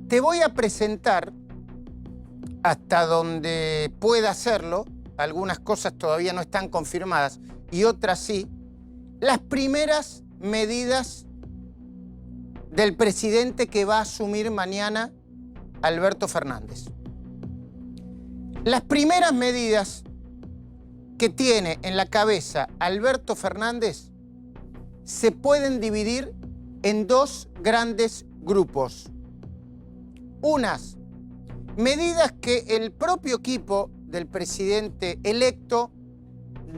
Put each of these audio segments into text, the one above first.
Te voy a presentar, hasta donde pueda hacerlo, algunas cosas todavía no están confirmadas y otras sí, las primeras medidas del presidente que va a asumir mañana Alberto Fernández. Las primeras medidas que tiene en la cabeza Alberto Fernández se pueden dividir en dos grandes grupos. Unas medidas que el propio equipo del presidente electo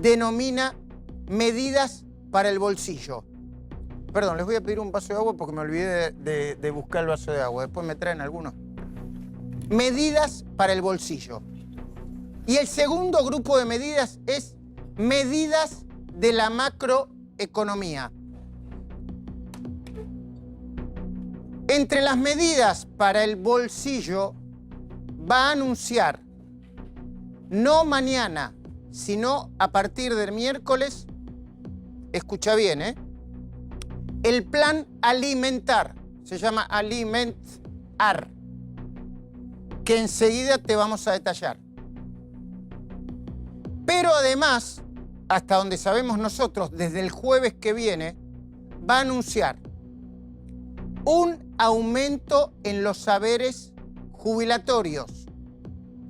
denomina medidas para el bolsillo. Perdón, les voy a pedir un vaso de agua porque me olvidé de buscar el vaso de agua. Después me traen algunos. Medidas para el bolsillo. Y el segundo grupo de medidas es medidas de la macroeconomía. Entre las medidas para el bolsillo va a anunciar, no mañana, sino a partir del miércoles, escucha bien, el plan alimentar, se llama Alimentar, que enseguida te vamos a detallar. Pero además, hasta donde sabemos nosotros, desde el jueves que viene, va a anunciar un aumento en los saberes jubilatorios.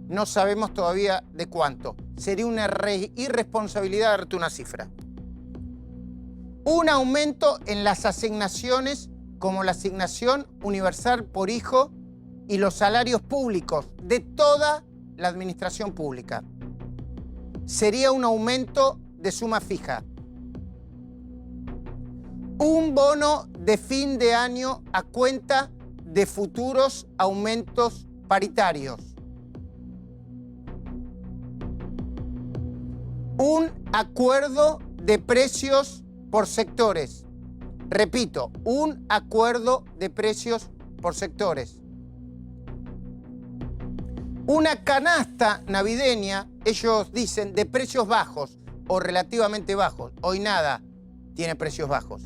No sabemos todavía de cuánto. Sería una irresponsabilidad darte una cifra. Un aumento en las asignaciones como la asignación universal por hijo y los salarios públicos de toda la administración pública. Sería un aumento de suma fija. Un bono de fin de año a cuenta de futuros aumentos paritarios. Un acuerdo de precios por sectores. Repito, un acuerdo de precios por sectores. Una canasta navideña, ellos dicen, de precios bajos o relativamente bajos. Hoy nada tiene precios bajos.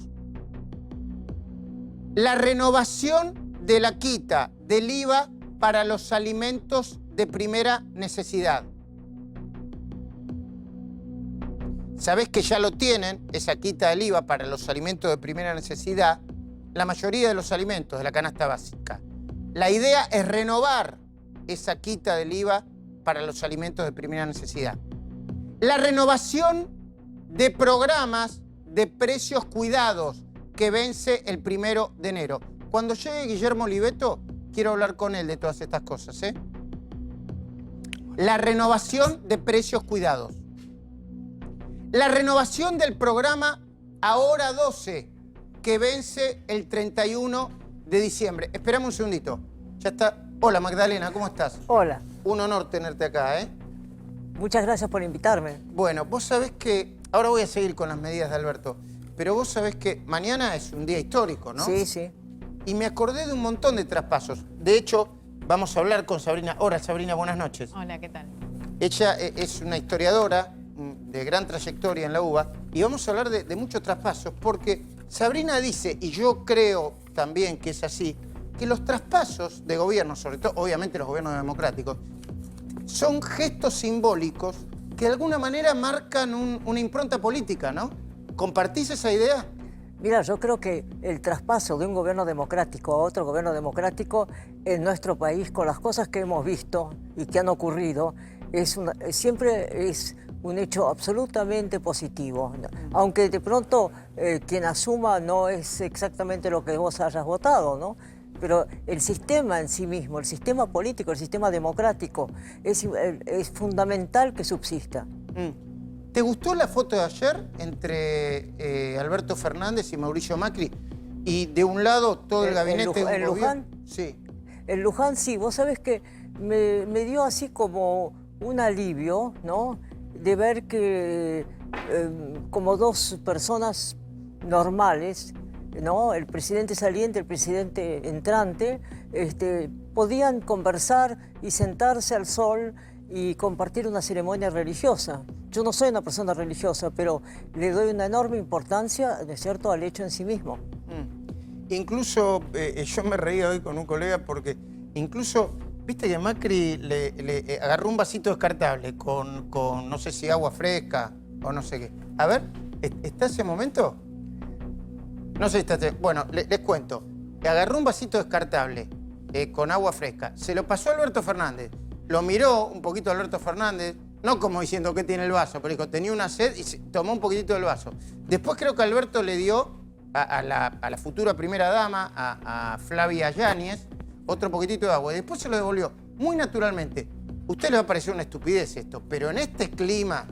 La renovación de la quita del IVA para los alimentos de primera necesidad. Sabés que ya lo tienen, esa quita del IVA para los alimentos de primera necesidad, la mayoría de los alimentos de la canasta básica. La idea es renovar esa quita del IVA para los alimentos de primera necesidad. La renovación de programas de precios cuidados que vence el 1 de enero. Cuando llegue Guillermo Oliveto, quiero hablar con él de todas estas cosas. La renovación de precios cuidados. La renovación del programa Ahora 12, que vence el 31 de diciembre. Esperame un segundito. Ya está. Hola, Magdalena, ¿cómo estás? Hola. Un honor tenerte acá, Muchas gracias por invitarme. Bueno, vos sabés que... Ahora voy a seguir con las medidas de Alberto. Pero vos sabés que mañana es un día histórico, ¿no? Sí, sí. Y me acordé de un montón de traspasos. De hecho, vamos a hablar con Sabrina. Hola, Sabrina, buenas noches. Hola, ¿qué tal? Ella es una historiadora de gran trayectoria en la UBA y vamos a hablar de muchos traspasos porque Sabrina dice, y yo creo también que es así, que los traspasos de gobierno, sobre todo, obviamente los gobiernos democráticos, son gestos simbólicos que de alguna manera marcan una impronta política, ¿no? ¿Compartís esa idea? Mira, yo creo que el traspaso de un gobierno democrático a otro gobierno democrático en nuestro país, con las cosas que hemos visto y que han ocurrido, siempre es un hecho absolutamente positivo. Aunque de pronto quien asuma no es exactamente lo que vos hayas votado, ¿no? Pero el sistema en sí mismo, el sistema político, el sistema democrático, es fundamental que subsista. ¿Te gustó la foto de ayer entre Alberto Fernández y Mauricio Macri? Y de un lado todo el gabinete de un gobierno. Luján? Sí. En Luján sí, vos sabés que me dio así como un alivio, ¿no? De ver que como dos personas normales, ¿no? El presidente saliente, el presidente entrante, podían conversar y sentarse al sol y compartir una ceremonia religiosa. Yo no soy una persona religiosa, pero le doy una enorme importancia, ¿no es cierto?, al hecho en sí mismo. Incluso yo me reía hoy con un colega porque Incluso, viste que Macri le agarró un vasito descartable con no sé si agua fresca o no sé qué. A ver, ¿está ese momento? No sé si está... Bueno, les cuento. Agarró un vasito descartable con agua fresca. Se lo pasó a Alberto Fernández. Lo miró un poquito a Alberto Fernández, no como diciendo que tiene el vaso, pero dijo, tenía una sed y tomó un poquitito del vaso. Después creo que Alberto le dio a la futura primera dama, a Flavia Yáñez, otro poquitito de agua. Y después se lo devolvió muy naturalmente. A usted le va a parecer una estupidez esto, pero en este clima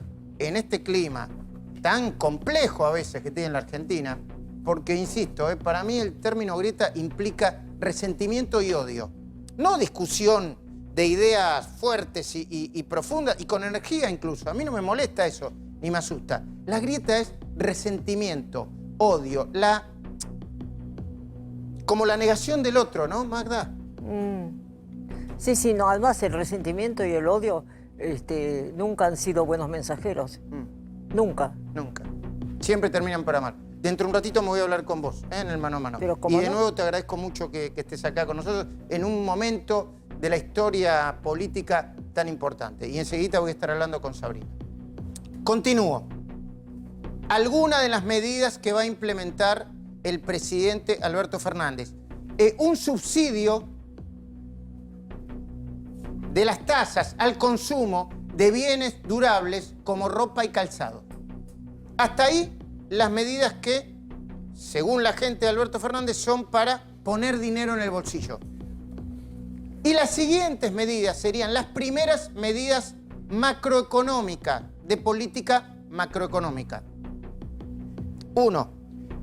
tan complejo a veces que tiene la Argentina, porque, insisto, para mí el término grieta implica resentimiento y odio. No discusión de ideas fuertes y profundas, y con energía incluso. A mí no me molesta eso, ni me asusta. La grieta es resentimiento, odio, como la negación del otro, ¿no, Magda? Sí, no, además el resentimiento y el odio nunca han sido buenos mensajeros. Nunca. Nunca. Siempre terminan para mal. Dentro de un ratito me voy a hablar con vos, en el mano a mano. Pero, y de nuevo te agradezco mucho que estés acá con nosotros en un momento de la historia política tan importante. Y enseguida voy a estar hablando con Sabrina. Continúo. Algunas de las medidas que va a implementar el presidente Alberto Fernández. Un subsidio de las tasas al consumo de bienes durables como ropa y calzado. Hasta ahí las medidas que, según la gente de Alberto Fernández, son para poner dinero en el bolsillo. Y las siguientes medidas serían las primeras medidas macroeconómicas, de política macroeconómica. 1.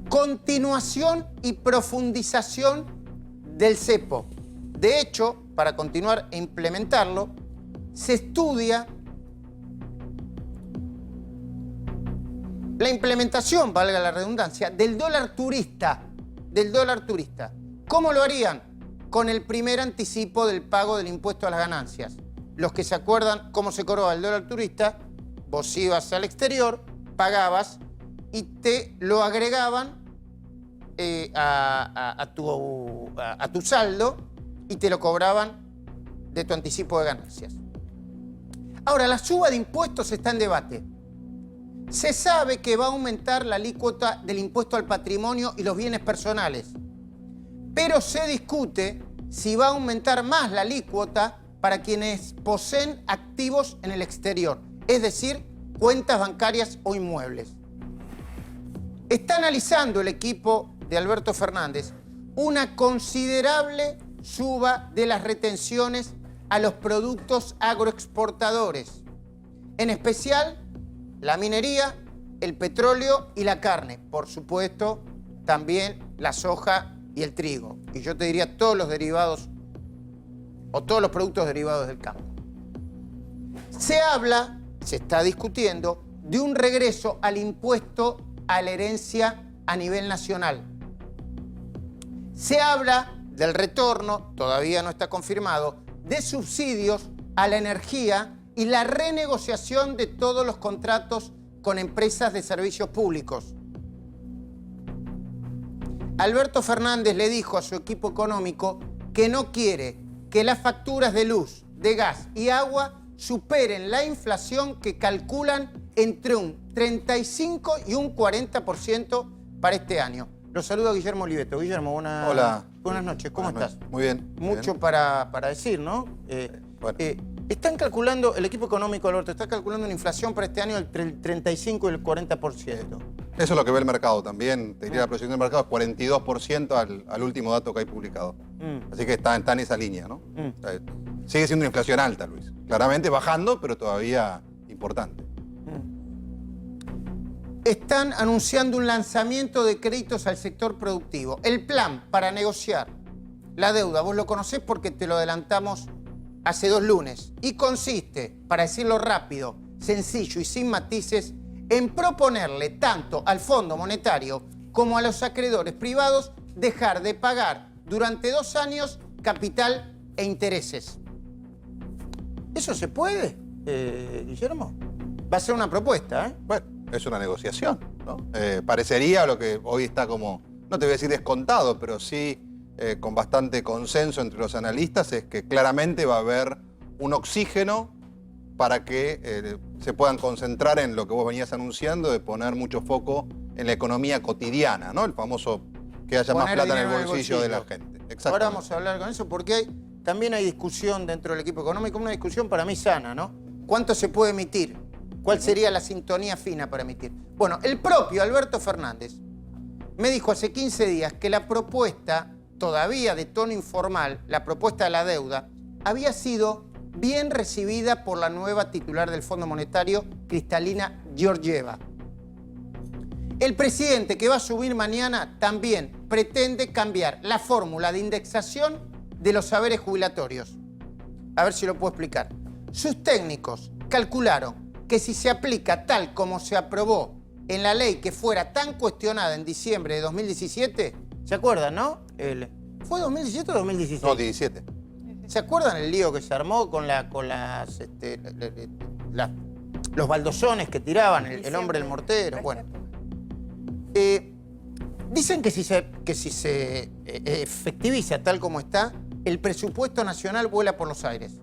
Continuación y profundización del cepo. De hecho, para continuar e implementarlo, se estudia la implementación, valga la redundancia, del dólar turista. ¿Cómo lo harían? Con el primer anticipo del pago del impuesto a las ganancias. Los que se acuerdan cómo se cobraba el dólar turista, vos ibas al exterior, pagabas y te lo agregaban a tu saldo y te lo cobraban de tu anticipo de ganancias. Ahora, la suba de impuestos está en debate. Se sabe que va a aumentar la alícuota del impuesto al patrimonio y los bienes personales, pero se discute si va a aumentar más la alícuota para quienes poseen activos en el exterior, es decir, cuentas bancarias o inmuebles. Está analizando el equipo de Alberto Fernández una considerable suba de las retenciones a los productos agroexportadores, en especial la minería, el petróleo y la carne. Por supuesto, también la soja y el trigo. Y yo te diría todos los derivados o todos los productos derivados del campo. Se está discutiendo de un regreso al impuesto a la herencia a nivel nacional. Se habla del retorno, todavía no está confirmado, de subsidios a la energía y la renegociación de todos los contratos con empresas de servicios públicos. Alberto Fernández le dijo a su equipo económico que no quiere que las facturas de luz, de gas y agua superen la inflación que calculan entre un 35 y un 40% para este año. Los saludo a Guillermo Oliveto. Guillermo, Hola. Buenas noches. ¿Cómo estás? Muy bien. Mucho para decir, ¿no? Bueno. Están calculando, el equipo económico, Alberto, está calculando una inflación para este año entre el 35 y el 40%. Eso es lo que ve el mercado también. Te diría la proyección del mercado es 42% al último dato que hay publicado. Así que está en esa línea, ¿no? O sea, sigue siendo una inflación alta, Luis. Claramente bajando, pero todavía importante. Están anunciando un lanzamiento de créditos al sector productivo. El plan para negociar la deuda, vos lo conocés porque te lo adelantamos hace 2 lunes. Y consiste, para decirlo rápido, sencillo y sin matices, en proponerle tanto al Fondo Monetario como a los acreedores privados dejar de pagar durante 2 años capital e intereses. ¿Eso se puede, Guillermo? Va a ser una propuesta, ¿eh? Bueno, es una negociación, ¿no? Parecería lo que hoy está como, no te voy a decir descontado, pero sí con bastante consenso entre los analistas, es que claramente va a haber un oxígeno para que se puedan concentrar en lo que vos venías anunciando, de poner mucho foco en la economía cotidiana, ¿no? El famoso que haya más plata en el bolsillo de la gente. Ahora vamos a hablar con eso porque también hay discusión dentro del equipo económico, una discusión para mí sana, ¿no? ¿Cuánto se puede emitir? ¿Cuál sería la sintonía fina para emitir? Bueno, el propio Alberto Fernández me dijo hace 15 días que la propuesta, todavía de tono informal, la propuesta de la deuda, había sido bien recibida por la nueva titular del Fondo Monetario, Kristalina Georgieva. El presidente que va a subir mañana también pretende cambiar la fórmula de indexación de los saberes jubilatorios. A ver si lo puedo explicar. Sus técnicos calcularon que si se aplica tal como se aprobó en la ley que fuera tan cuestionada en diciembre de 2017, ¿se acuerdan, no? ¿Fue 2017 o 2016? No, 17. ¿Se acuerdan el lío que se armó con los baldosones que tiraban, el hombre del mortero? Bueno, dicen que si se efectiviza tal como está, el presupuesto nacional vuela por los aires.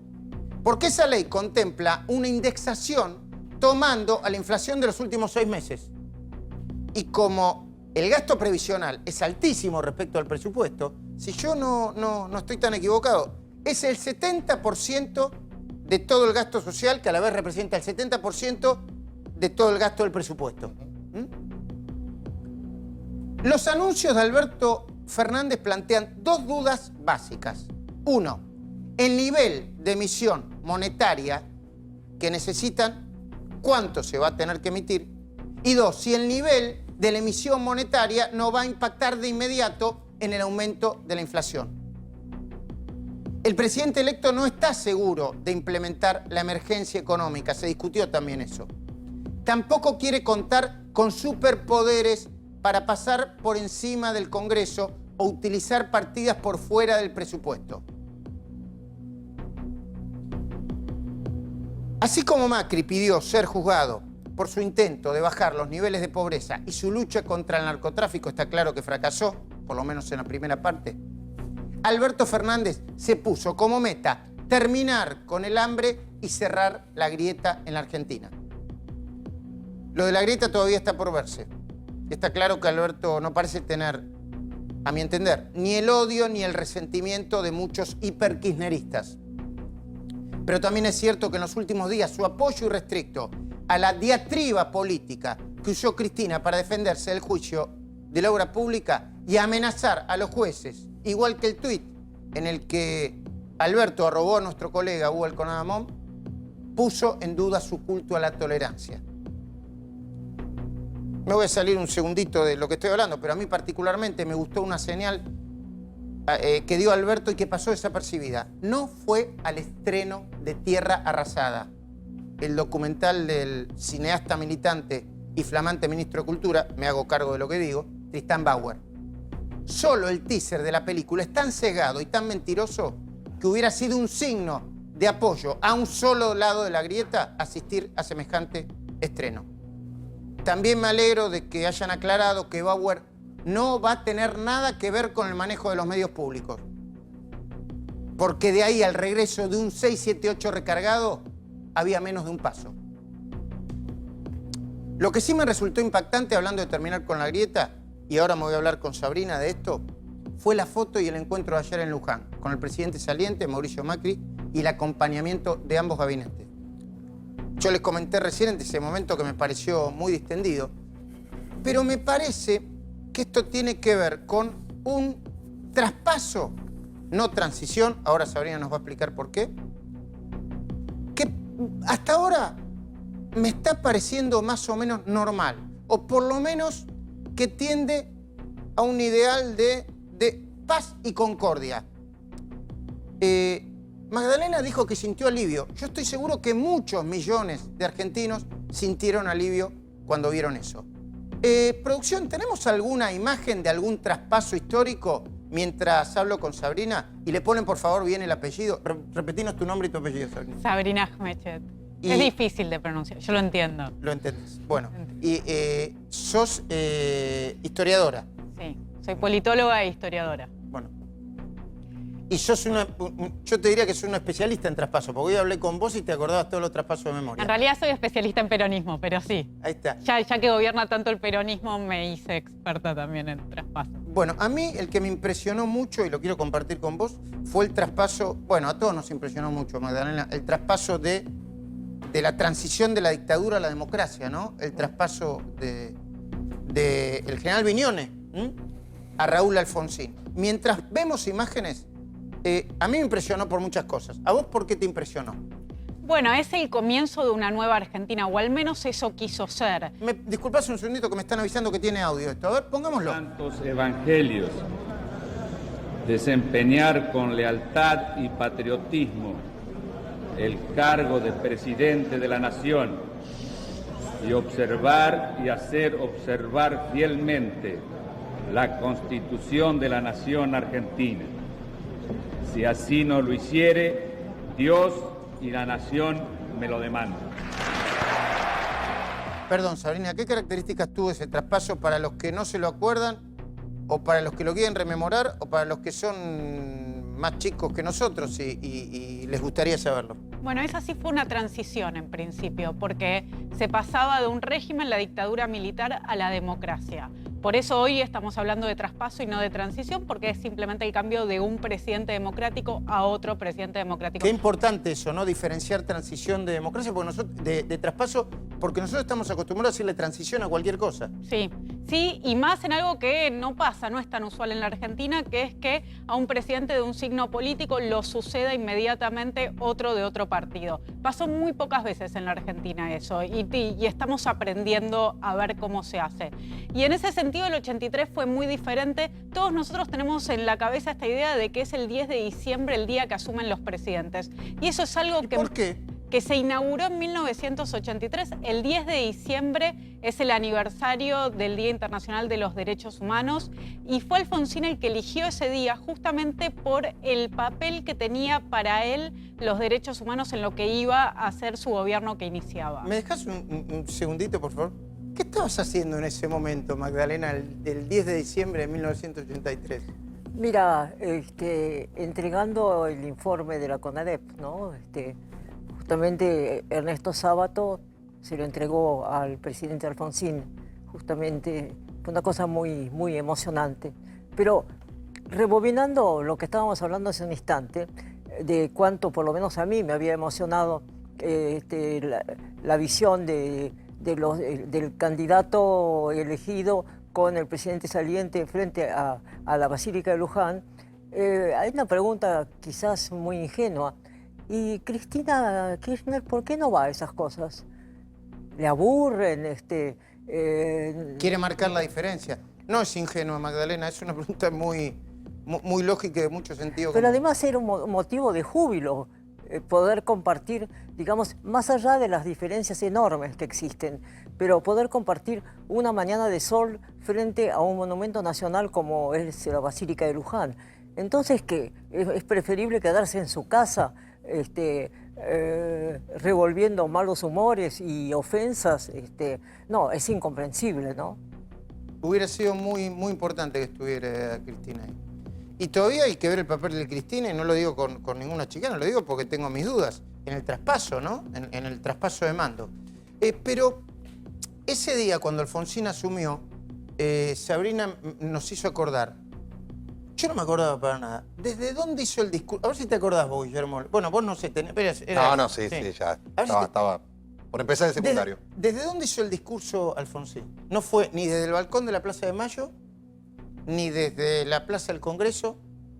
Porque esa ley contempla una indexación tomando a la inflación de los últimos 6 meses. Y como el gasto previsional es altísimo respecto al presupuesto, si yo no estoy tan equivocado, es el 70% de todo el gasto social, que a la vez representa el 70% de todo el gasto del presupuesto. Los anuncios de Alberto Fernández plantean 2 dudas básicas. 1, el nivel de emisión monetaria que necesitan, cuánto se va a tener que emitir. Y 2, si el nivel de la emisión monetaria no va a impactar de inmediato en el aumento de la inflación. El presidente electo no está seguro de implementar la emergencia económica, se discutió también eso. Tampoco quiere contar con superpoderes para pasar por encima del Congreso o utilizar partidas por fuera del presupuesto. Así como Macri pidió ser juzgado por su intento de bajar los niveles de pobreza y su lucha contra el narcotráfico está claro que fracasó, por lo menos en la primera parte, Alberto Fernández se puso como meta terminar con el hambre y cerrar la grieta en la Argentina. Lo de la grieta todavía está por verse. Está claro que Alberto no parece tener, a mi entender, ni el odio ni el resentimiento de muchos hiperkirchneristas. Pero también es cierto que en los últimos días su apoyo irrestricto a la diatriba política que usó Cristina para defenderse del juicio de la obra pública y amenazar a los jueces, igual que el tuit en el que Alberto arrobó a nuestro colega Hugo Alconadamón, puso en duda su culto a la tolerancia. Me voy a salir un segundito de lo que estoy hablando, pero a mí particularmente me gustó una señal que dio Alberto y que pasó desapercibida. No fue al estreno de Tierra Arrasada, el documental del cineasta militante y flamante ministro de Cultura, me hago cargo de lo que digo, Tristan Bauer. Solo el teaser de la película es tan cegado y tan mentiroso que hubiera sido un signo de apoyo a un solo lado de la grieta asistir a semejante estreno. También me alegro de que hayan aclarado que Bauer no va a tener nada que ver con el manejo de los medios públicos. Porque de ahí al regreso de un 678 recargado había menos de un paso. Lo que sí me resultó impactante, hablando de terminar con la grieta, y ahora me voy a hablar con Sabrina de esto, fue la foto y el encuentro de ayer en Luján, con el presidente saliente, Mauricio Macri, y el acompañamiento de ambos gabinetes. Yo les comenté recién en ese momento que me pareció muy distendido, pero me parece que esto tiene que ver con un traspaso, no transición, ahora Sabrina nos va a explicar por qué, que hasta ahora me está pareciendo más o menos normal, o por lo menos que tiende a un ideal de paz y concordia. Magdalena dijo que sintió alivio. Yo estoy seguro que muchos millones de argentinos sintieron alivio cuando vieron eso. Producción, ¿tenemos alguna imagen de algún traspaso histórico mientras hablo con Sabrina? Y le ponen, por favor, bien el apellido. Repetinos tu nombre y tu apellido, Sabrina. Sabrina Ahmechet. Es difícil de pronunciar, yo lo entiendo. Lo entendés. Bueno, y sos historiadora. Sí, soy politóloga e historiadora. Bueno, Y yo te diría que soy un especialista en traspaso, porque hoy hablé con vos y te acordabas todos los traspasos de memoria. En realidad soy especialista en peronismo, pero sí. Ahí está. Ya que gobierna tanto el peronismo, me hice experta también en traspaso. Bueno, a mí el que me impresionó mucho, y lo quiero compartir con vos, fue el traspaso, bueno, a todos nos impresionó mucho, Magdalena, el traspaso de la transición de la dictadura a la democracia, ¿no? El traspaso de el general Viñones a Raúl Alfonsín. Mientras vemos imágenes, a mí me impresionó por muchas cosas. ¿A vos por qué te impresionó? Bueno, es el comienzo de una nueva Argentina, o al menos eso quiso ser. Disculpás un segundito que me están avisando que tiene audio esto. A ver, pongámoslo. Santos evangelios, desempeñar con lealtad y patriotismo el cargo de presidente de la nación y observar y hacer observar fielmente la Constitución de la nación argentina. Si así no lo hiciere, Dios y la nación me lo demandan. Perdón, Sabrina, ¿qué características tuvo ese traspaso para los que no se lo acuerdan, o para los que lo quieren rememorar, o para los que son más chicos que nosotros y les gustaría saberlo? Bueno, esa sí fue una transición en principio, porque se pasaba de un régimen, la dictadura militar, a la democracia. Por eso hoy estamos hablando de traspaso y no de transición, porque es simplemente el cambio de un presidente democrático a otro presidente democrático. Qué importante eso, ¿no? Diferenciar transición de democracia, porque nosotros, de traspaso, porque nosotros estamos acostumbrados a decirle transición a cualquier cosa. Sí, sí, y más en algo que no pasa, no es tan usual en la Argentina, que es que a un presidente de un signo político lo suceda inmediatamente otro de otro partido. Pasó muy pocas veces en la Argentina eso, y estamos aprendiendo a ver cómo se hace. Y en ese sentido el 83 fue muy diferente. Todos nosotros tenemos en la cabeza esta idea de que es el 10 de diciembre el día que asumen los presidentes. Y eso es algo ¿Por qué? que se inauguró en 1983. El 10 de diciembre es el aniversario del Día Internacional de los Derechos Humanos y fue Alfonsín el que eligió ese día justamente por el papel que tenía para él los derechos humanos en lo que iba a ser su gobierno que iniciaba. ¿Me dejas un segundito, por favor? ¿Qué estabas haciendo en ese momento, Magdalena, el 10 de diciembre de 1983? Mira, entregando el informe de la CONADEP, ¿no? Justamente Ernesto Sábato se lo entregó al presidente Alfonsín. Justamente fue una cosa muy, muy emocionante. Pero rebobinando lo que estábamos hablando hace un instante, de cuánto por lo menos a mí me había emocionado la visión del candidato elegido con el presidente saliente frente a la Basílica de Luján, hay una pregunta quizás muy ingenua. ¿Y Cristina Kirchner por qué no va a esas cosas? ¿Le aburren? Quiere marcar la diferencia. No es ingenua, Magdalena, es una pregunta muy lógica y de mucho sentido. Pero además era un motivo de júbilo poder compartir, digamos, más allá de las diferencias enormes que existen, pero poder compartir una mañana de sol frente a un monumento nacional como es la Basílica de Luján. Entonces, ¿qué? ¿Es preferible quedarse en su casa revolviendo malos humores y ofensas? No, es incomprensible, ¿no? Hubiera sido muy importante que estuviera Cristina ahí. Y todavía hay que ver el papel de Cristina, y no lo digo con ninguna chicana, lo digo porque tengo mis dudas, en el traspaso, ¿no? En el traspaso de mando. Pero ese día, cuando Alfonsín asumió, Sabrina nos hizo acordar. Yo no me acordaba para nada. ¿Desde dónde hizo el discurso? A ver si te acordás vos, Guillermo. Bueno, vos no sé. Sí, ya. Estaba por empezar el secundario. ¿Desde dónde hizo el discurso Alfonsín? No fue ni desde el balcón de la Plaza de Mayo, ni desde la Plaza del Congreso.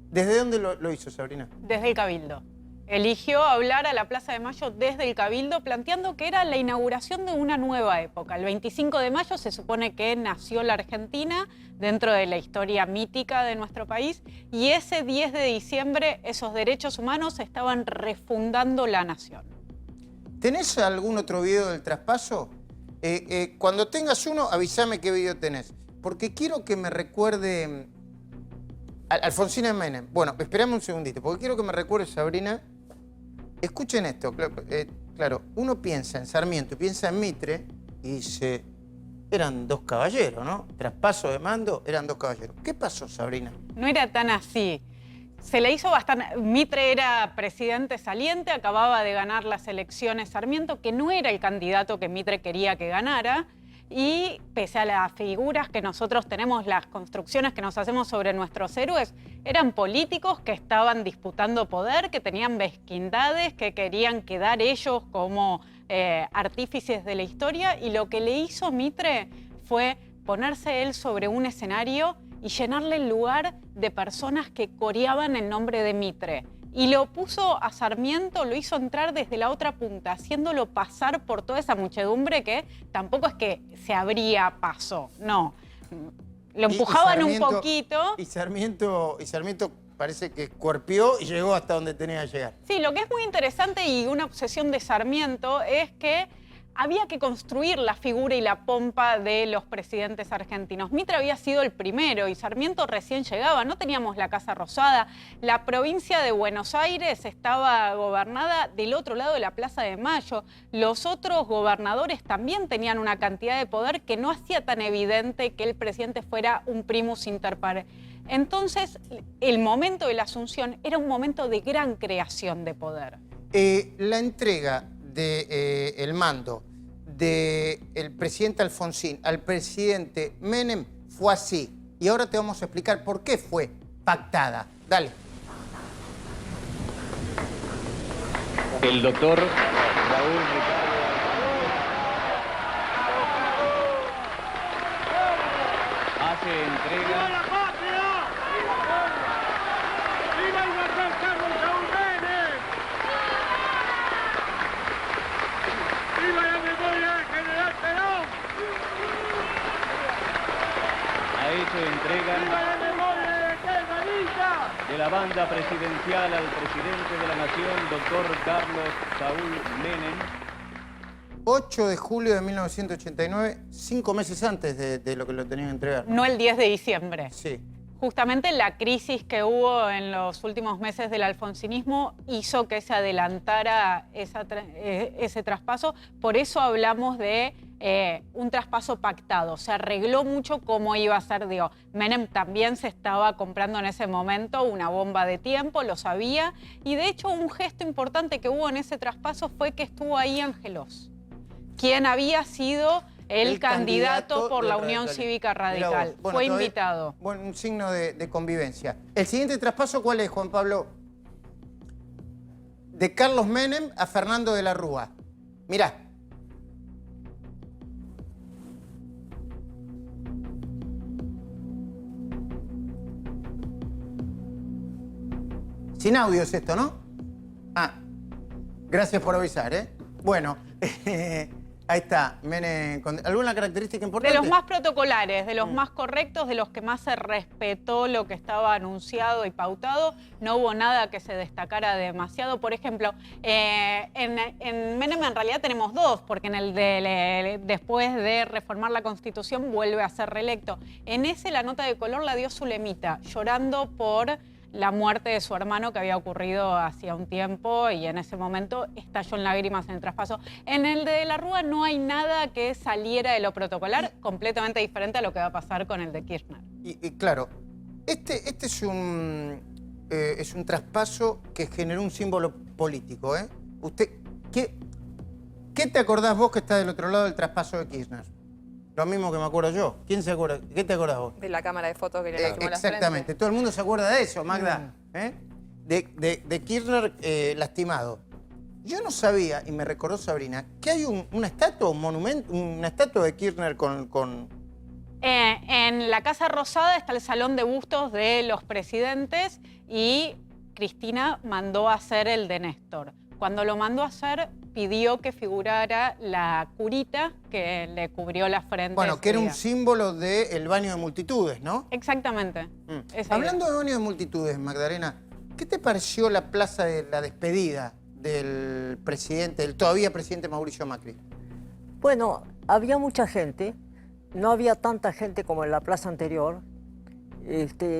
¿Desde dónde lo hizo, Sabrina? Desde el Cabildo. Eligió hablar a la Plaza de Mayo desde el Cabildo, planteando que era la inauguración de una nueva época. El 25 de mayo se supone que nació la Argentina dentro de la historia mítica de nuestro país, y ese 10 de diciembre esos derechos humanos estaban refundando la nación. ¿Tenés algún otro video del traspaso? Cuando tengas uno, avísame qué video tenés. Porque quiero que me recuerde Alfonsín Menem. Bueno, esperame un segundito, porque quiero que me recuerde, Sabrina. Escuchen esto. Claro, uno piensa en Sarmiento, piensa en Mitre y dice, eran dos caballeros, ¿no? Traspaso de mando, eran dos caballeros. ¿Qué pasó, Sabrina? No era tan así. Se le hizo bastante. Mitre era presidente saliente, acababa de ganar las elecciones Sarmiento, que no era el candidato que Mitre quería que ganara. Y pese a las figuras que nosotros tenemos, las construcciones que nos hacemos sobre nuestros héroes, eran políticos que estaban disputando poder, que tenían mezquindades, que querían quedar ellos como artífices de la historia. Y lo que le hizo Mitre fue ponerse él sobre un escenario y llenarle el lugar de personas que coreaban el nombre de Mitre. Y lo puso a Sarmiento, lo hizo entrar desde la otra punta, haciéndolo pasar por toda esa muchedumbre que tampoco es que se abría paso, no. Lo empujaban un poquito. Y Sarmiento parece que escorpió y llegó hasta donde tenía que llegar. Sí, lo que es muy interesante y una obsesión de Sarmiento es que había que construir la figura y la pompa de los presidentes argentinos. Mitre había sido el primero y Sarmiento recién llegaba, no teníamos la Casa Rosada. La provincia de Buenos Aires estaba gobernada del otro lado de la Plaza de Mayo. Los otros gobernadores también tenían una cantidad de poder que no hacía tan evidente que el presidente fuera un primus inter pares. Entonces, el momento de la Asunción era un momento de gran creación de poder. La entrega del mando del presidente Alfonsín al presidente Menem fue así. Y ahora te vamos a explicar por qué fue pactada. Dale. El doctor Raúl Ricardo hace entrega. ¡Viva la patria! ¡Viva el marshal Carlos Saúl Menem! ¡Viva la memoria del general Perón! Ha hecho entrega ¡Viva la memoria de aquel Manilla! de la banda presidencial al presidente de la Nación, doctor Carlos Saúl Menem. 8 de julio de 1989, 5 meses antes de lo que lo tenían que entregar. No el 10 de diciembre. Sí. Justamente la crisis que hubo en los últimos meses del alfonsinismo hizo que se adelantara ese traspaso. Por eso hablamos de un traspaso pactado. Se arregló mucho cómo iba a ser. Digo, Menem también se estaba comprando en ese momento una bomba de tiempo, lo sabía. Y de hecho un gesto importante que hubo en ese traspaso fue que estuvo ahí Angelos, quien había sido el candidato por la Unión Cívica Radical. Bueno, fue invitado. Bueno, un signo de convivencia. ¿El siguiente traspaso cuál es, Juan Pablo? De Carlos Menem a Fernando de la Rúa. Mirá. Sin audio es esto, ¿no? Ah, gracias por avisar, ¿eh? Bueno, ahí está, Menem. ¿Alguna característica importante? De los más protocolares, de los más correctos, de los que más se respetó lo que estaba anunciado y pautado. No hubo nada que se destacara demasiado. Por ejemplo, en Menem en realidad tenemos dos, porque en el de después de reformar la Constitución vuelve a ser reelecto. En ese la nota de color la dio Zulemita, llorando por la muerte de su hermano que había ocurrido hacía un tiempo y en ese momento estalló en lágrimas en el traspaso. En el de la Rúa no hay nada que saliera de lo protocolar, completamente diferente a lo que va a pasar con el de Kirchner. Y claro, este es un traspaso que generó un símbolo político, ¿eh? ¿Qué te acordás vos que está del otro lado del traspaso de Kirchner? Lo mismo que me acuerdo yo. ¿Quién se acuerda? ¿Qué te acordás vos? De la cámara de fotos que le lastimó la frente. Exactamente. Todo el mundo se acuerda de eso, Magda. ¿Eh? De Kirchner lastimado. Yo no sabía, y me recordó Sabrina, que hay una estatua, un monumento, una estatua de Kirchner con... En la Casa Rosada está el salón de bustos de los presidentes y Cristina mandó a hacer el de Néstor. Cuando lo mandó a hacer, pidió que figurara la curita que le cubrió la frente. Bueno, que era un símbolo del baño de multitudes, ¿no? Exactamente. Hablando de baño de multitudes, Magdalena, ¿qué te pareció la plaza de la despedida del presidente, del todavía presidente Mauricio Macri? Bueno, había mucha gente, no había tanta gente como en la plaza anterior.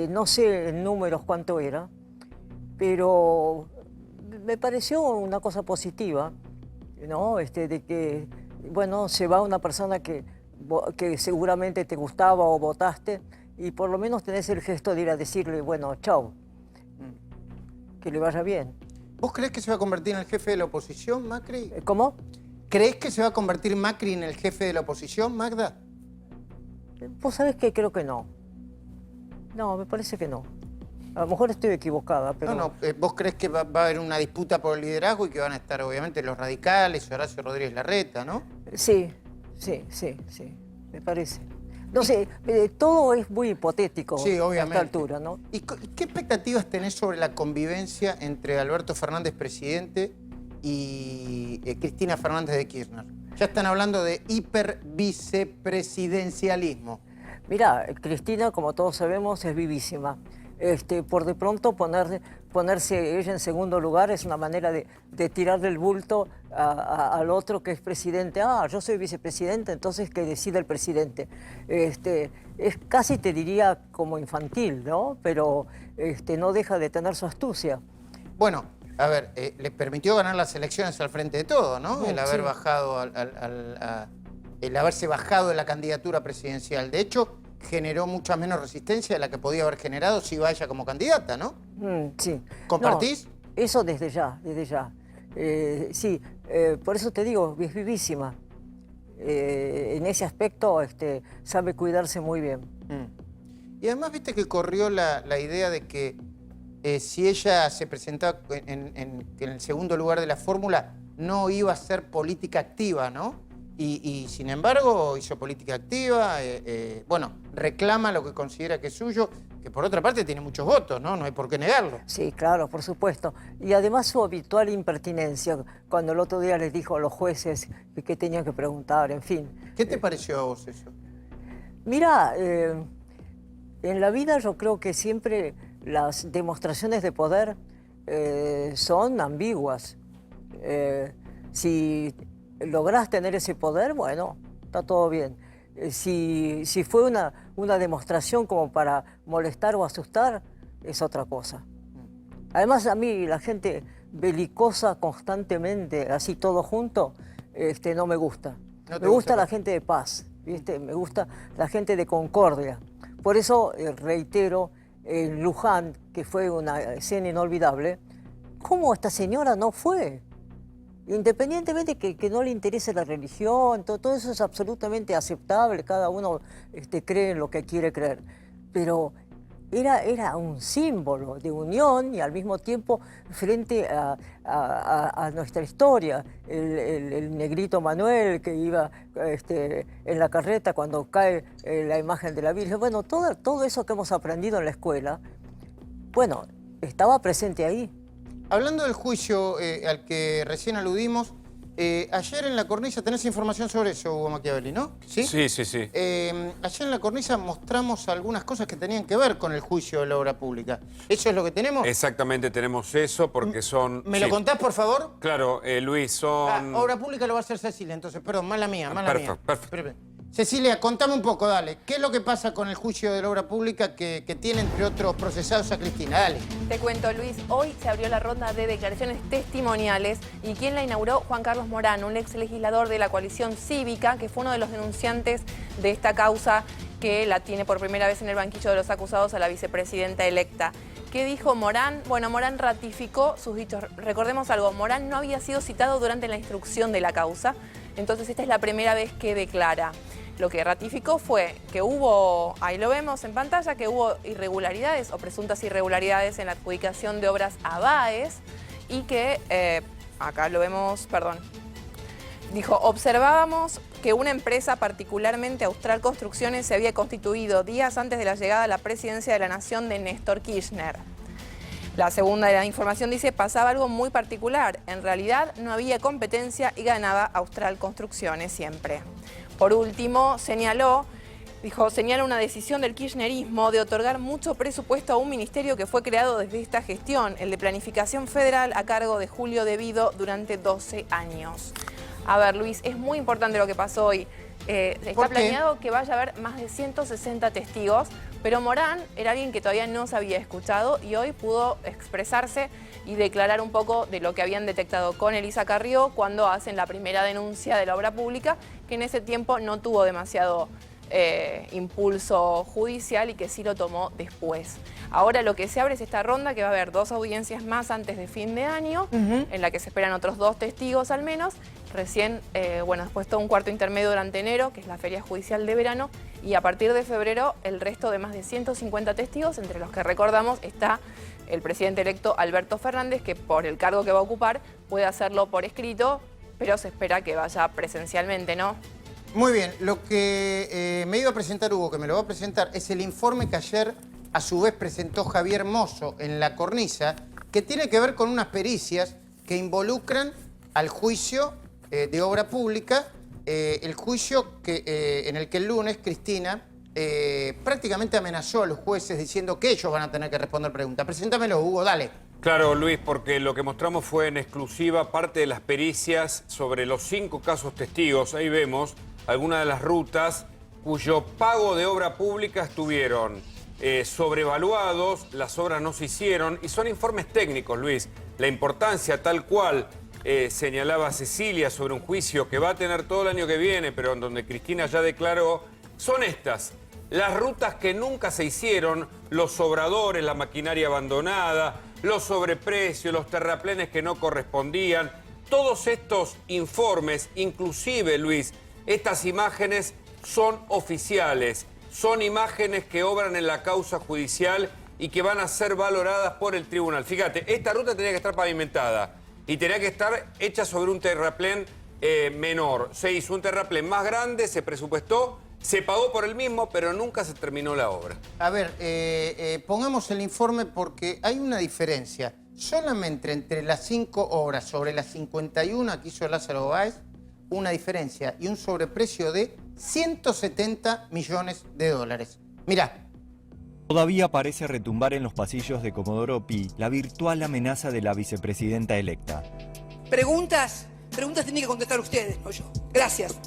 No sé en números cuánto era, pero me pareció una cosa positiva, ¿no? De que, bueno, se va una persona que seguramente te gustaba o votaste y por lo menos tenés el gesto de ir a decirle, bueno, chao. que le vaya bien. ¿Vos creés que se va a convertir en el jefe de la oposición, Macri? ¿Cómo? ¿Creés que se va a convertir Macri en el jefe de la oposición, Magda? Vos sabés que creo que no. No, me parece que no. A lo mejor estoy equivocada, pero... No, ¿vos creés que va a haber una disputa por el liderazgo y que van a estar obviamente los radicales, Horacio Rodríguez Larreta, ¿no? Sí, me parece. No sé, todo es muy hipotético Sí, obviamente. a esta altura, ¿no? ¿Y qué expectativas tenés sobre la convivencia entre Alberto Fernández, presidente, y Cristina Fernández de Kirchner? Ya están hablando de hipervicepresidencialismo. Mirá, Cristina, como todos sabemos, es vivísima. Por de pronto ponerse ella en segundo lugar es una manera de tirarle el bulto al otro que es presidente. Ah, yo soy vicepresidente, entonces que decida el presidente. Es casi, te diría, como infantil, ¿no? Pero no deja de tener su astucia. Bueno, a ver, le permitió ganar las elecciones al frente de todo, ¿no? El haber Sí. bajado el haberse bajado de la candidatura presidencial. De hecho, generó mucha menos resistencia de la que podía haber generado si iba ella como candidata, ¿no? Sí. ¿Compartís? No, eso desde ya. Sí, por eso te digo, es vivísima. En ese aspecto sabe cuidarse muy bien. Y además, viste que corrió la idea de que si ella se presentaba en el segundo lugar de la fórmula, no iba a ser política activa, ¿no? Y sin embargo hizo política activa, bueno, reclama lo que considera que es suyo, que por otra parte tiene muchos votos, ¿no? No hay por qué negarlo. Sí, claro, por supuesto. Y además su habitual impertinencia, cuando el otro día les dijo a los jueces que tenían que preguntar, en fin. ¿Qué te pareció a vos eso? Mira, en la vida yo creo que siempre las demostraciones de poder son ambiguas. Si lográs tener ese poder, bueno, está todo bien. Si fue una demostración como para molestar o asustar, es otra cosa. Además, a mí la gente belicosa constantemente, así todo junto, no me gusta. ¿No te Me gusta gusta? la gente de paz, ¿viste? Me gusta la gente de concordia. Por eso reitero, en Luján, que fue una escena inolvidable, ¿cómo esta señora no fue? Independientemente que no le interese la religión, todo eso es absolutamente aceptable, cada uno cree en lo que quiere creer. Pero era un símbolo de unión y al mismo tiempo frente a nuestra historia. El negrito Manuel que iba en la carreta cuando cae la imagen de la Virgen. Bueno, todo eso que hemos aprendido en la escuela, bueno, estaba presente ahí. Hablando del juicio al que recién aludimos, ayer en La Cornisa, tenés información sobre eso, Hugo Machiavelli, ¿no? Sí. Ayer en La Cornisa mostramos algunas cosas que tenían que ver con el juicio de la obra pública. ¿Eso es lo que tenemos? Exactamente, tenemos eso porque son... ¿Me lo contás, por favor? Claro, Luis, son... Obra pública lo va a hacer Cecilia, entonces, perdón, mala mía. Perfecto. Cecilia, contame un poco, dale. ¿Qué es lo que pasa con el juicio de la obra pública que tiene, entre otros, procesados a Cristina? Dale. Te cuento, Luis, hoy se abrió la ronda de declaraciones testimoniales y quien la inauguró, Juan Carlos Morán, un ex legislador de la coalición cívica, que fue uno de los denunciantes de esta causa que la tiene por primera vez en el banquillo de los acusados a la vicepresidenta electa. ¿Qué dijo Morán? Bueno, Morán ratificó sus dichos. Recordemos algo, Morán no había sido citado durante la instrucción de la causa, entonces esta es la primera vez que declara. Lo que ratificó fue que hubo, ahí lo vemos en pantalla, que hubo irregularidades o presuntas irregularidades en la adjudicación de obras a BAES y que, acá lo vemos, perdón, dijo, observábamos que una empresa, particularmente Austral Construcciones, se había constituido días antes de la llegada a la presidencia de la Nación de Néstor Kirchner. La segunda de la información dice, pasaba algo muy particular. En realidad no había competencia y ganaba Austral Construcciones siempre. Por último, señala una decisión del kirchnerismo de otorgar mucho presupuesto a un ministerio que fue creado desde esta gestión, el de Planificación Federal, a cargo de Julio De Vido durante 12 años. A ver, Luis, es muy importante lo que pasó hoy. Está planeado que vaya a haber más de 160 testigos, pero Morán era alguien que todavía no se había escuchado y hoy pudo expresarse y declarar un poco de lo que habían detectado con Elisa Carrió cuando hacen la primera denuncia de la obra pública, que en ese tiempo no tuvo demasiado impulso judicial y que sí lo tomó después. Ahora lo que se abre es esta ronda, que va a haber 2 audiencias más antes de fin de año, en la que se esperan otros 2 testigos al menos. Recién, después todo un cuarto intermedio durante enero, que es la feria judicial de verano, y a partir de febrero el resto de más de 150 testigos, entre los que recordamos está el presidente electo Alberto Fernández, que por el cargo que va a ocupar puede hacerlo por escrito, pero se espera que vaya presencialmente, ¿no? Muy bien, lo que me iba a presentar Hugo, que me lo va a presentar, es el informe que ayer a su vez presentó Javier Mozo en La Cornisa, que tiene que ver con unas pericias que involucran al juicio de obra pública, el juicio en el que el lunes Cristina prácticamente amenazó a los jueces diciendo que ellos van a tener que responder preguntas. Preséntamelo, Hugo, dale. Claro, Luis, porque lo que mostramos fue en exclusiva parte de las pericias sobre los 5 casos testigos. Ahí vemos algunas de las rutas cuyo pago de obra pública estuvieron sobrevaluados, las obras no se hicieron y son informes técnicos, Luis. La importancia tal cual señalaba Cecilia sobre un juicio que va a tener todo el año que viene, pero en donde Cristina ya declaró, son estas. Las rutas que nunca se hicieron, los sobradores, la maquinaria abandonada, los sobreprecios, los terraplenes que no correspondían. Todos estos informes, inclusive, Luis, estas imágenes son oficiales. Son imágenes que obran en la causa judicial y que van a ser valoradas por el tribunal. Fíjate, esta ruta tenía que estar pavimentada y tenía que estar hecha sobre un terraplén menor. Se hizo un terraplén más grande, se presupuestó, se pagó por el mismo, pero nunca se terminó la obra. A ver, pongamos el informe porque hay una diferencia. Solamente entre las 5 obras sobre las 51 que hizo Lázaro Báez, una diferencia y un sobreprecio de 170 millones de dólares. Mirá. Todavía parece retumbar en los pasillos de Comodoro Pi la virtual amenaza de la vicepresidenta electa. Preguntas tienen que contestar ustedes, no yo. Gracias.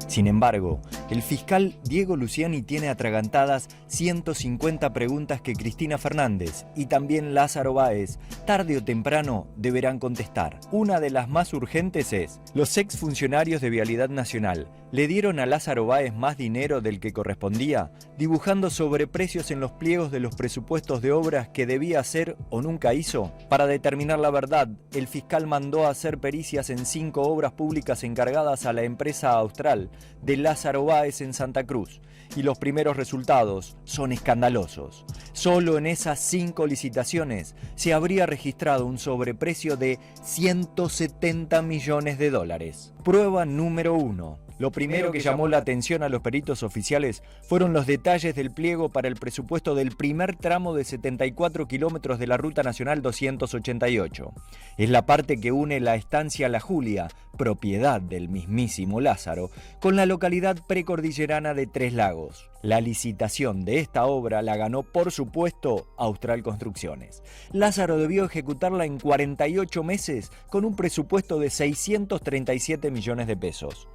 Sin embargo, el fiscal Diego Luciani tiene atragantadas 150 preguntas que Cristina Fernández y también Lázaro Báez, tarde o temprano, deberán contestar. Una de las más urgentes es: los exfuncionarios de Vialidad Nacional le dieron a Lázaro Báez más dinero del que correspondía, dibujando sobreprecios en los pliegos de los presupuestos de obras que debía hacer o nunca hizo. Para determinar la verdad, el fiscal mandó a hacer pericias en 5 obras públicas encargadas a la empresa austral de Lázaro Báez en Santa Cruz, y los primeros resultados son escandalosos. Solo en esas 5 licitaciones se habría registrado un sobreprecio de 170 millones de dólares. Prueba número 1. Lo primero que llamó la atención a los peritos oficiales fueron los detalles del pliego para el presupuesto del primer tramo de 74 kilómetros de la Ruta Nacional 288. Es la parte que une la estancia La Julia, propiedad del mismísimo Lázaro, con la localidad precordillerana de Tres Lagos. La licitación de esta obra la ganó, por supuesto, Austral Construcciones. Lázaro debió ejecutarla en 48 meses con un presupuesto de 637 millones de pesos.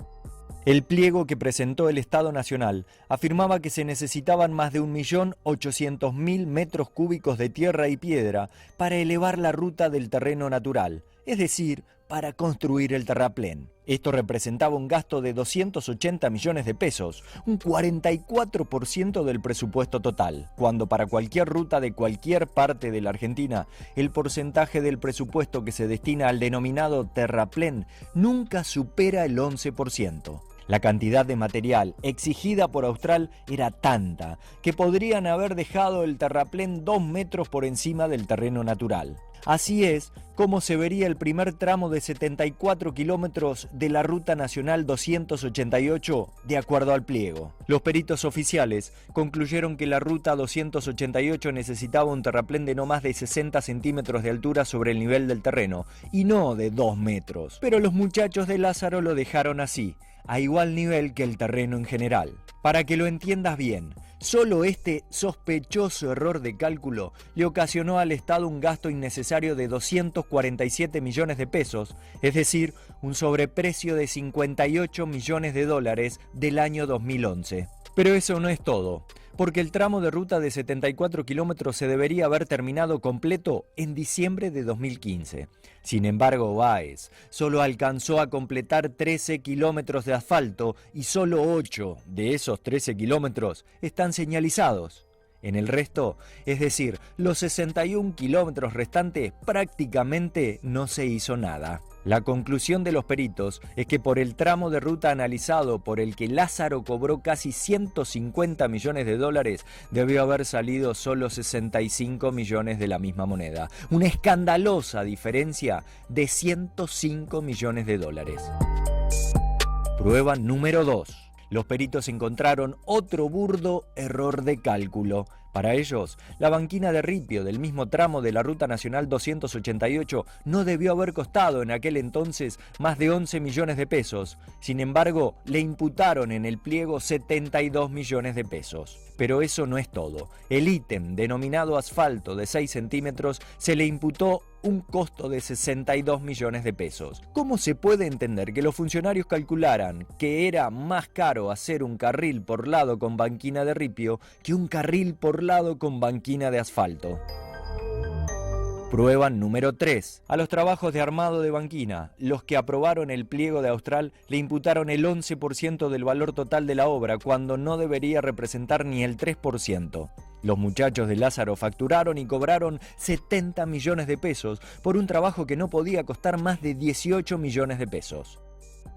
El pliego que presentó el Estado Nacional afirmaba que se necesitaban más de 1.800.000 metros cúbicos de tierra y piedra para elevar la ruta del terreno natural, es decir, para construir el terraplén. Esto representaba un gasto de 280 millones de pesos, un 44% del presupuesto total, cuando para cualquier ruta de cualquier parte de la Argentina, el porcentaje del presupuesto que se destina al denominado terraplén nunca supera el 11%. La cantidad de material exigida por Austral era tanta que podrían haber dejado el terraplén 2 metros por encima del terreno natural. Así es como se vería el primer tramo de 74 kilómetros de la Ruta Nacional 288 de acuerdo al pliego. Los peritos oficiales concluyeron que la Ruta 288 necesitaba un terraplén de no más de 60 centímetros de altura sobre el nivel del terreno y no de 2 metros. Pero los muchachos de Lázaro lo dejaron así, a igual nivel que el terreno en general. Para que lo entiendas bien, solo este sospechoso error de cálculo le ocasionó al Estado un gasto innecesario de 247 millones de pesos, es decir, un sobreprecio de 58 millones de dólares del año 2011. Pero eso no es todo, porque el tramo de ruta de 74 kilómetros se debería haber terminado completo en diciembre de 2015. Sin embargo, Báez solo alcanzó a completar 13 kilómetros de asfalto y solo 8 de esos 13 kilómetros están señalizados. En el resto, es decir, los 61 kilómetros restantes, prácticamente no se hizo nada. La conclusión de los peritos es que por el tramo de ruta analizado por el que Lázaro cobró casi 150 millones de dólares, debió haber salido solo 65 millones de la misma moneda. Una escandalosa diferencia de 105 millones de dólares. Prueba número 2. Los peritos encontraron otro burdo error de cálculo. Para ellos, la banquina de ripio del mismo tramo de la Ruta Nacional 288 no debió haber costado en aquel entonces más de 11 millones de pesos. Sin embargo, le imputaron en el pliego 72 millones de pesos. Pero eso no es todo. El ítem denominado asfalto de 6 centímetros se le imputó un costo de 62 millones de pesos. ¿Cómo se puede entender que los funcionarios calcularan que era más caro hacer un carril por lado con banquina de ripio que un carril por lado con banquina de asfalto? Prueba número 3. A los trabajos de armado de banquina, los que aprobaron el pliego de Austral le imputaron el 11% del valor total de la obra, cuando no debería representar ni el 3%. Los muchachos de Lázaro facturaron y cobraron 70 millones de pesos por un trabajo que no podía costar más de 18 millones de pesos.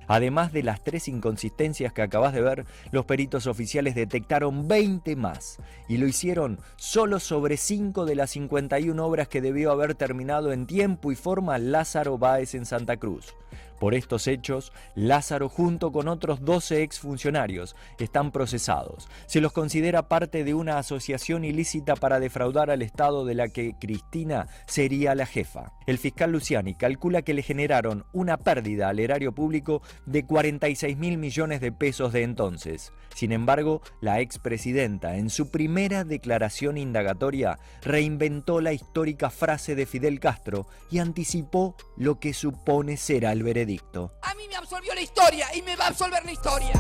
Además de las 3 inconsistencias que acabas de ver, los peritos oficiales detectaron 20 más y lo hicieron solo sobre 5 de las 51 obras que debió haber terminado en tiempo y forma Lázaro Báez en Santa Cruz. Por estos hechos, Lázaro junto con otros 12 exfuncionarios están procesados. Se los considera parte de una asociación ilícita para defraudar al Estado de la que Cristina sería la jefa. El fiscal Luciani calcula que le generaron una pérdida al erario público de 46.000 millones de pesos de entonces. Sin embargo, la expresidenta, en su primera declaración indagatoria, reinventó la histórica frase de Fidel Castro y anticipó lo que supone será el veredicto. A mí me absolvió la historia y me va a absolver la historia.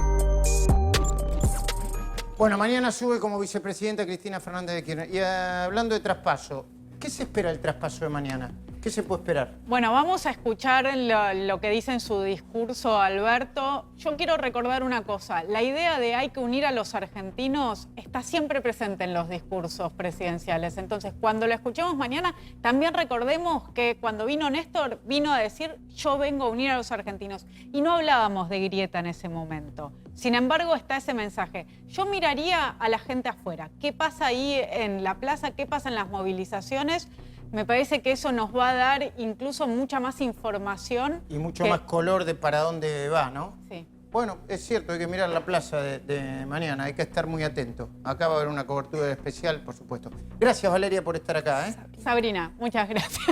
Bueno, mañana sube como vicepresidenta Cristina Fernández de Kirchner. Y hablando de traspaso, ¿qué se espera del traspaso de mañana? ¿Qué se puede esperar? Bueno, vamos a escuchar lo que dice en su discurso Alberto. Yo quiero recordar una cosa. La idea de hay que unir a los argentinos está siempre presente en los discursos presidenciales. Entonces, cuando lo escuchemos mañana, también recordemos que cuando vino Néstor, vino a decir yo vengo a unir a los argentinos. Y no hablábamos de grieta en ese momento. Sin embargo, está ese mensaje. Yo miraría a la gente afuera. ¿Qué pasa ahí en la plaza? ¿Qué pasa en las movilizaciones? Me parece que eso nos va a dar incluso mucha más información. Y mucho más color de para dónde va, ¿no? Sí. Bueno, es cierto, hay que mirar la plaza de mañana, hay que estar muy atento. Acá va a haber una cobertura especial, por supuesto. Gracias, Valeria, por estar acá, ¿eh? Sabrina, muchas gracias.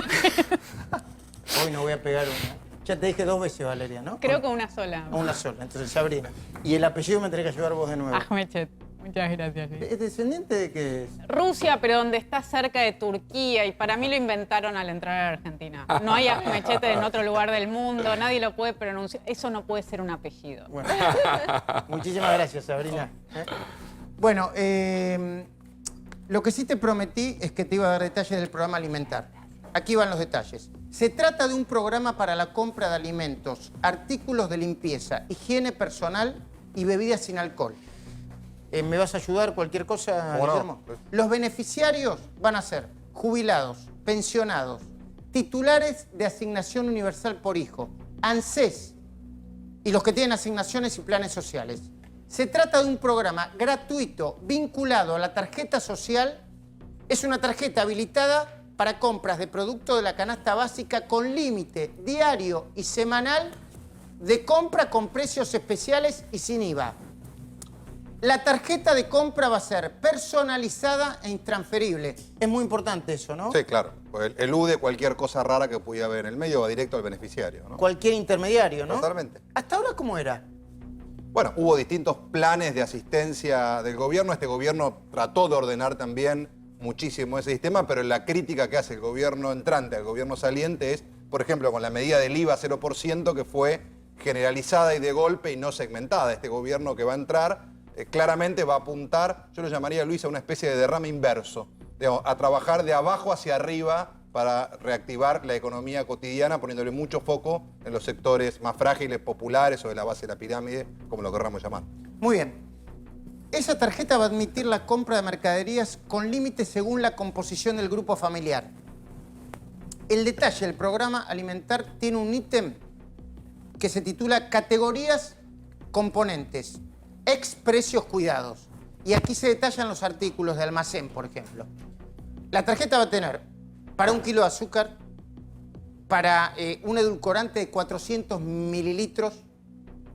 Hoy no voy a pegar una. Ya te dije 2 veces, Valeria, ¿no? Creo que una sola. Una sola, entonces Sabrina. Y el apellido me tenés que ayudar vos de nuevo. Ahmechet. Muchas gracias. ¿Es descendiente de qué es? Rusia, pero donde está cerca de Turquía, y para mí lo inventaron al entrar a la Argentina. No hay Ahmechet en otro lugar del mundo, nadie lo puede pronunciar. Eso no puede ser un apellido. Bueno, muchísimas gracias, Sabrina. Bueno, lo que sí te prometí es que te iba a dar detalles del programa Alimentar. Aquí van los detalles. Se trata de un programa para la compra de alimentos, artículos de limpieza, higiene personal y bebidas sin alcohol. ¿Me vas a ayudar cualquier cosa, Guillermo? No. Los beneficiarios van a ser jubilados, pensionados, titulares de asignación universal por hijo, ANSES y los que tienen asignaciones y planes sociales. Se trata de un programa gratuito vinculado a la tarjeta social. Es una tarjeta habilitada para compras de productos de la canasta básica con límite diario y semanal de compra con precios especiales y sin IVA. La tarjeta de compra va a ser personalizada e intransferible. Es muy importante eso, ¿no? Sí, claro. Pues elude cualquier cosa rara que pudiera haber en el medio, va directo al beneficiario, ¿no? Cualquier intermediario, ¿no? Totalmente. ¿Hasta ahora cómo era? Bueno, hubo distintos planes de asistencia del gobierno. Este gobierno trató de ordenar también muchísimo ese sistema, pero la crítica que hace el gobierno entrante al gobierno saliente es, por ejemplo, con la medida del IVA 0%, que fue generalizada y de golpe y no segmentada. Este gobierno que va a entrar claramente va a apuntar, yo lo llamaría, Luis, a una especie de derrame inverso, digamos, a trabajar de abajo hacia arriba para reactivar la economía cotidiana, poniéndole mucho foco en los sectores más frágiles, populares o de la base de la pirámide, como lo querramos llamar. Muy bien. Esa tarjeta va a admitir la compra de mercaderías con límites según la composición del grupo familiar. El detalle del programa Alimentar tiene un ítem que se titula Categorías Componentes, ex precios cuidados. Y aquí se detallan los artículos de almacén, por ejemplo. La tarjeta va a tener para 1 kilo de azúcar, para un edulcorante de 400 mililitros,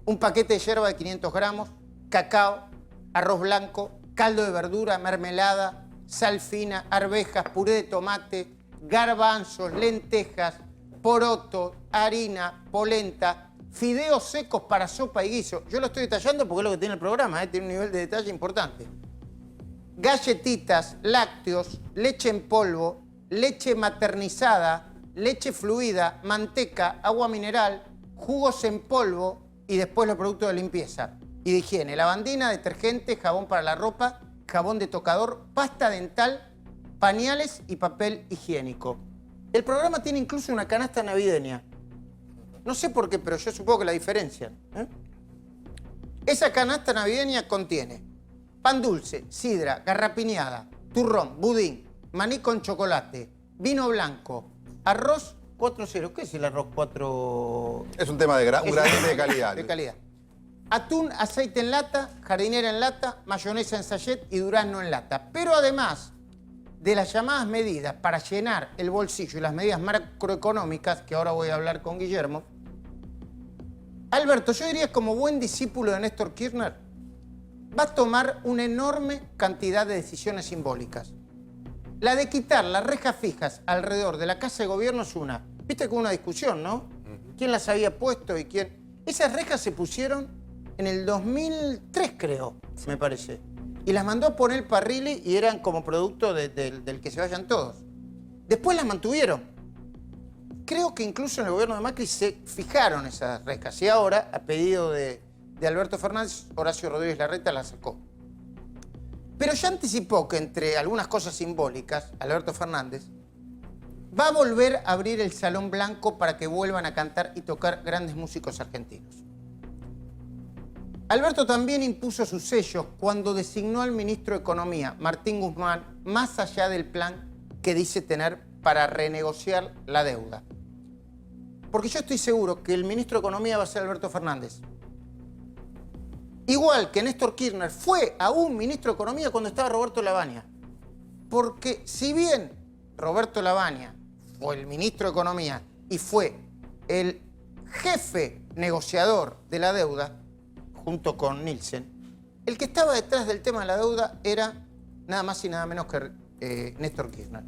un paquete de yerba de 500 gramos, cacao, arroz blanco, caldo de verdura, mermelada, sal fina, arvejas, puré de tomate, garbanzos, lentejas, poroto, harina, polenta, fideos secos para sopa y guiso. Yo lo estoy detallando porque es lo que tiene el programa, tiene un nivel de detalle importante. Galletitas, lácteos, leche en polvo, leche maternizada, leche fluida, manteca, agua mineral, jugos en polvo y después los productos de limpieza y de higiene. Lavandina, detergente, jabón para la ropa, jabón de tocador, pasta dental, pañales y papel higiénico. El programa tiene incluso una canasta navideña. No sé por qué, pero yo supongo que la diferencian. Esa canasta navideña contiene pan dulce, sidra, garrapiñada, turrón, budín, maní con chocolate, vino blanco, arroz 4.0. ¿Qué es el arroz 4? Es un tema de un gradiente de calidad. De calidad. Atún, aceite en lata, jardinera en lata, mayonesa en sachet y durazno en lata. Pero además de las llamadas medidas para llenar el bolsillo y las medidas macroeconómicas, que ahora voy a hablar con Guillermo, Alberto, yo diría como buen discípulo de Néstor Kirchner, va a tomar una enorme cantidad de decisiones simbólicas. La de quitar las rejas fijas alrededor de la Casa de Gobierno es una. Viste que hubo una discusión, ¿no? ¿Quién las había puesto y quién? Esas rejas se pusieron en el 2003, creo, me parece. Y las mandó a poner Parrilli y eran como producto del que se vayan todos. Después las mantuvieron. Creo que incluso en el gobierno de Macri se fijaron esas rejas. Y ahora, a pedido de Alberto Fernández, Horacio Rodríguez Larreta las sacó. Pero ya anticipó que entre algunas cosas simbólicas, Alberto Fernández va a volver a abrir el Salón Blanco para que vuelvan a cantar y tocar grandes músicos argentinos. Alberto también impuso sus sellos cuando designó al ministro de Economía, Martín Guzmán, más allá del plan que dice tener para renegociar la deuda. Porque yo estoy seguro que el ministro de Economía va a ser Alberto Fernández. Igual que Néstor Kirchner fue aún ministro de Economía cuando estaba Roberto Lavagna. Porque si bien Roberto Lavagna fue el ministro de Economía y fue el jefe negociador de la deuda, junto con Nielsen, el que estaba detrás del tema de la deuda era nada más y nada menos que Néstor Kirchner.